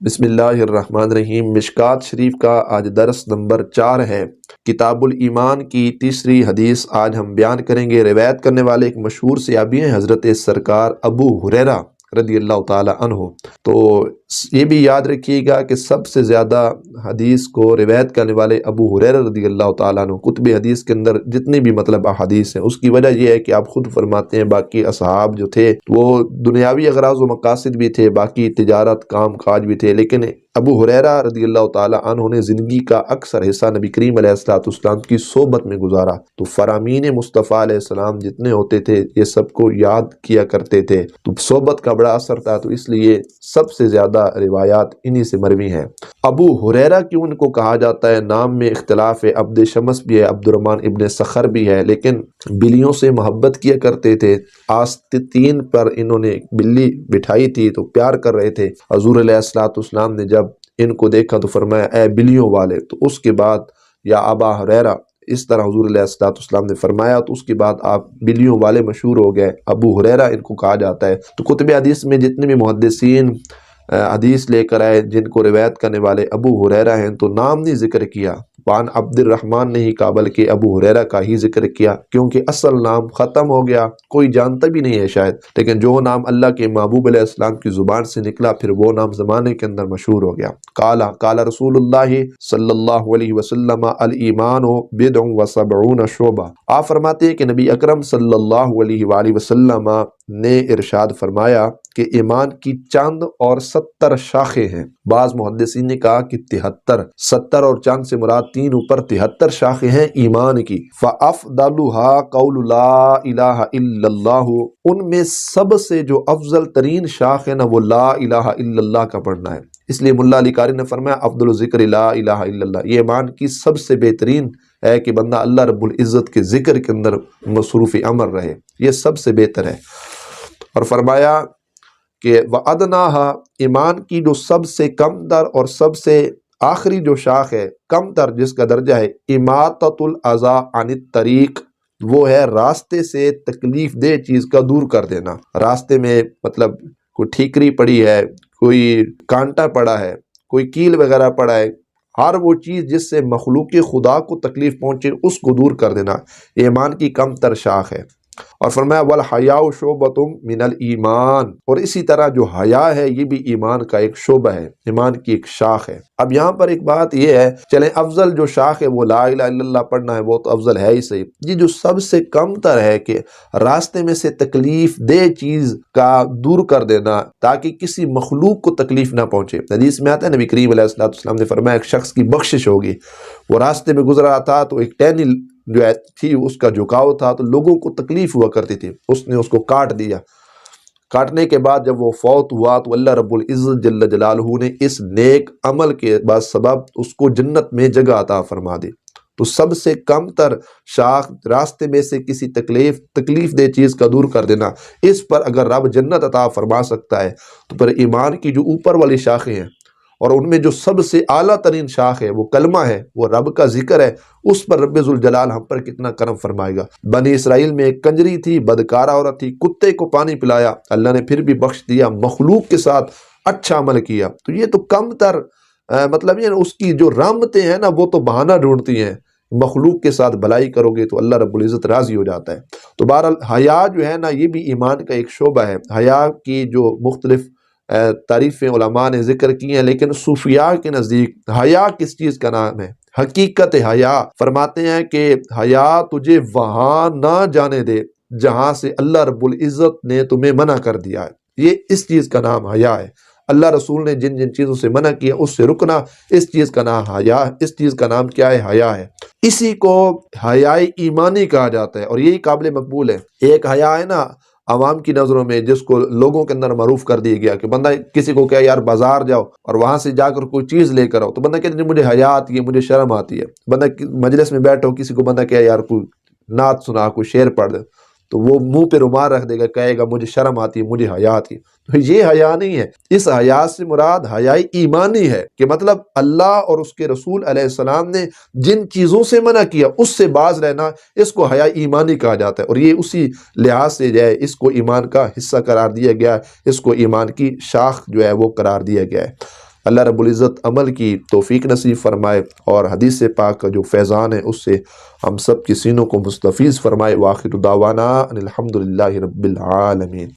بسم اللہ الرحمن الرحیم۔ مشکات شریف کا آج درس نمبر 4 ہے۔ کتاب الایمان کی تیسری حدیث آج ہم بیان کریں گے۔ روایت کرنے والے ایک مشہور صحابی ہیں حضرت سرکار ابو ہریرہ رضی اللہ تعالی عنہ۔ تو یہ بھی یاد رکھیے گا کہ سب سے زیادہ حدیث کو روایت کرنے والے ابو ہریرہ رضی اللہ تعالیٰ عنہ۔ کتب حدیث کے اندر جتنی بھی احادیث ہیں، اس کی وجہ یہ ہے کہ آپ خود فرماتے ہیں باقی اصحاب جو تھے وہ دنیاوی اغراض و مقاصد بھی تھے، باقی تجارت کام کاج بھی تھے، لیکن ابو ہریرہ رضی اللہ تعالیٰ عنہ نے زندگی کا اکثر حصہ نبی کریم علیہ السلام کی صحبت میں گزارا۔ تو فرامین مصطفیٰ علیہ السلام جتنے ہوتے تھے یہ سب کو یاد کیا کرتے تھے، تو صحبت کا بڑا اثر تھا، تو اس لیے سب سے زیادہ روایات انہی سے مروی ہیں۔ ابو ہریرہ کیوں ان کو کہا جاتا ہے؟ نام میں اختلاف ہے، عبد شمس بھی ہے، عبد الرحمن ابن سخر بھی ہے، لیکن بلیوں سے محبت کیا کرتے تھے۔ آستین پر انہوں نے بلی بٹھائی تھی تو پیار کر رہے تھے۔ حضور علیہ السلام نے جب ان کو دیکھا تو فرمایا اے بلیوں والے، تو اس کے بعد یا ابا ہریرہ، اس طرح حضور علیہ السلام نے فرمایا، تو اس کے بعد آپ بلیوں والے مشہور ہو گئے۔ ابو ہریرہ ان کو کہا جاتا ہے۔ تو کتب حدیث میں جتنے بھی محدثین حدیث لے کر آئے جن کو روایت کرنے والے ابو ہریرہ ہیں، تو نام نہیں ذکر کیا، وان عبد الرحمن نہیں کہا، بلکہ ابو ہریرہ کا ہی ذکر کیا، کیونکہ اصل نام ختم ہو گیا، کوئی جانتا بھی نہیں ہے شاید، لیکن جو نام اللہ کے محبوب علیہ السلام کی زبان سے نکلا پھر وہ نام زمانے کے اندر مشہور ہو گیا۔ قال رسول اللہ صلی اللہ علیہ وسلم الایمان بضع و سبعون شعبہ۔ آپ فرماتے ہیں کہ نبی اکرم صلی اللہ علیہ وآلہ وسلم نے ارشاد فرمایا کہ ایمان کی چاند اور 70 شاخیں ہیں۔ بعض محدثین نے کہا کہ 73، 70 اور چاند سے مراد 3 اوپر 73 شاخیں ہیں ایمان کی۔ فَأَفْضَلُهَا قَوْلُ لَا إِلَهَ إِلَّا اللَّهُ، ان میں سب سے جو افضل ترین شاخ ہے نا وہ لا الہ الا اللہ کا پڑھنا ہے۔ اس لیے ملا علی قاری نے فرمایا افضل الذکر لا الہ الا اللہ، یہ ایمان کی سب سے بہترین ہے کہ بندہ اللہ رب العزت کے ذکر کے اندر مصروف عمل رہے، یہ سب سے بہتر ہے۔ اور فرمایا کہ وَأَدْنَاهَا، ایمان کی جو سب سے کم تر اور سب سے آخری جو شاخ ہے، کم تر جس کا درجہ ہے، اِمَاطَةُ الْأَذَىٰ عَنِ الطَّرِيقِ، وہ ہے راستے سے تکلیف دہ چیز کا دور کر دینا۔ راستے میں مطلب کوئی ٹھیکری پڑی ہے، کوئی کانٹا پڑا ہے، کوئی کیل وغیرہ پڑا ہے، ہر وہ چیز جس سے مخلوق خدا کو تکلیف پہنچے اس کو دور کر دینا، یہ ایمان کی کم تر شاخ ہے۔ اور فرمایا وَالْحَيَاءُ شُعْبَةٌ مِّنَ الْإِيمَانِ، اور اسی طرح جو حیا ہے یہ بھی ایمان کا ایک شعبہ ہے، ایمان کی ایک شاخ ہے۔ اب یہاں پر ایک بات یہ ہے، چلیں افضل جو شاخ ہے وہ لا الہ الا اللہ پڑھنا ہے، وہ تو افضل ہے ہی صحیح، یہ جو سب سے کم تر ہے کہ راستے میں سے تکلیف دہ چیز کا دور کر دینا تاکہ کسی مخلوق کو تکلیف نہ پہنچے۔ حدیث میں آتا ہے نبی کریم علیہ السلام نے فرمایا ایک شخص کی بخشش ہوگی، وہ راستے میں گزر رہا تھا تو ایک ٹہنی جو تھی اس کا جھکاؤ تھا تو لوگوں کو تکلیف ہوا کرتی تھی، اس نے اس کو کاٹ دیا۔ کاٹنے کے بعد جب وہ فوت ہوا تو اللہ رب العزت جل جلالہ نے اس نیک عمل کے بعد سبب اس کو جنت میں جگہ عطا فرما دی۔ تو سب سے کم تر شاخ راستے میں سے کسی تکلیف دہ چیز کا دور کر دینا، اس پر اگر رب جنت عطا فرما سکتا ہے تو پھر ایمان کی جو اوپر والی شاخیں ہیں اور ان میں جو سب سے اعلیٰ ترین شاخ ہے وہ کلمہ ہے، وہ رب کا ذکر ہے، اس پر رب ذوالجلال ہم پر کتنا کرم فرمائے گا۔ بنی اسرائیل میں ایک کنجری تھی، بدکارہ عورت تھی، کتے کو پانی پلایا، اللہ نے پھر بھی بخش دیا، مخلوق کے ساتھ اچھا عمل کیا۔ تو یہ تو کم تر مطلب یہ اس کی جو رحمتیں ہیں نا وہ تو بہانہ ڈھونڈتی ہیں، مخلوق کے ساتھ بھلائی کرو گے تو اللہ رب العزت راضی ہو جاتا ہے۔ تو بہرحال حیا جو ہے نا یہ بھی ایمان کا ایک شعبہ ہے۔ حیا کی جو مختلف تعریفیں علماء نے ذکر کی ہیں، لیکن صوفیاء کے نزدیک حیا کس چیز کا نام ہے؟ حقیقت حیا، فرماتے ہیں کہ حیا تجھے وہاں نہ جانے دے جہاں سے اللہ رب العزت نے تمہیں منع کر دیا ہے، یہ اس چیز کا نام حیا ہے۔ اللہ رسول نے جن جن چیزوں سے منع کیا اس سے رکنا، اس چیز کا نام حیا ہے، اس چیز کا نام کیا ہے؟ حیا ہے۔ اسی کو حیائے ایمانی کہا جاتا ہے اور یہی قابل مقبول ہے۔ ایک حیا ہے نا عوام کی نظروں میں جس کو لوگوں کے اندر معروف کر دیا گیا کہ بندہ کسی کو کہے یار بازار جاؤ اور وہاں سے جا کر کوئی چیز لے کر آؤ تو بندہ کہتے ہیں مجھے حیا آتی ہے، مجھے شرم آتی ہے۔ بندہ مجلس میں بیٹھو کسی کو بندہ کہے یار کوئی نعت سنا، کوئی شعر پڑھ دے تو وہ منہ پہ رومال رکھ دے گا، کہے گا مجھے شرم آتی ہے، مجھے حیا آتی ہے۔ تو یہ حیا نہیں ہے، اس حیا سے مراد حیائے ایمانی ہے کہ مطلب اللہ اور اس کے رسول علیہ السلام نے جن چیزوں سے منع کیا اس سے باز رہنا، اس کو حیا ایمانی کہا جاتا ہے، اور یہ اسی لحاظ سے جو ہے اس کو ایمان کا حصہ قرار دیا گیا ہے، اس کو ایمان کی شاخ جو ہے وہ قرار دیا گیا ہے۔ اللہ رب العزت عمل کی توفیق نصیب فرمائے اور حدیث پاک کا جو فیضان ہے اس سے ہم سب کی سینوں کو مستفیض فرمائے۔ وآخر دعوانا ان الحمد للہ رب العالمین۔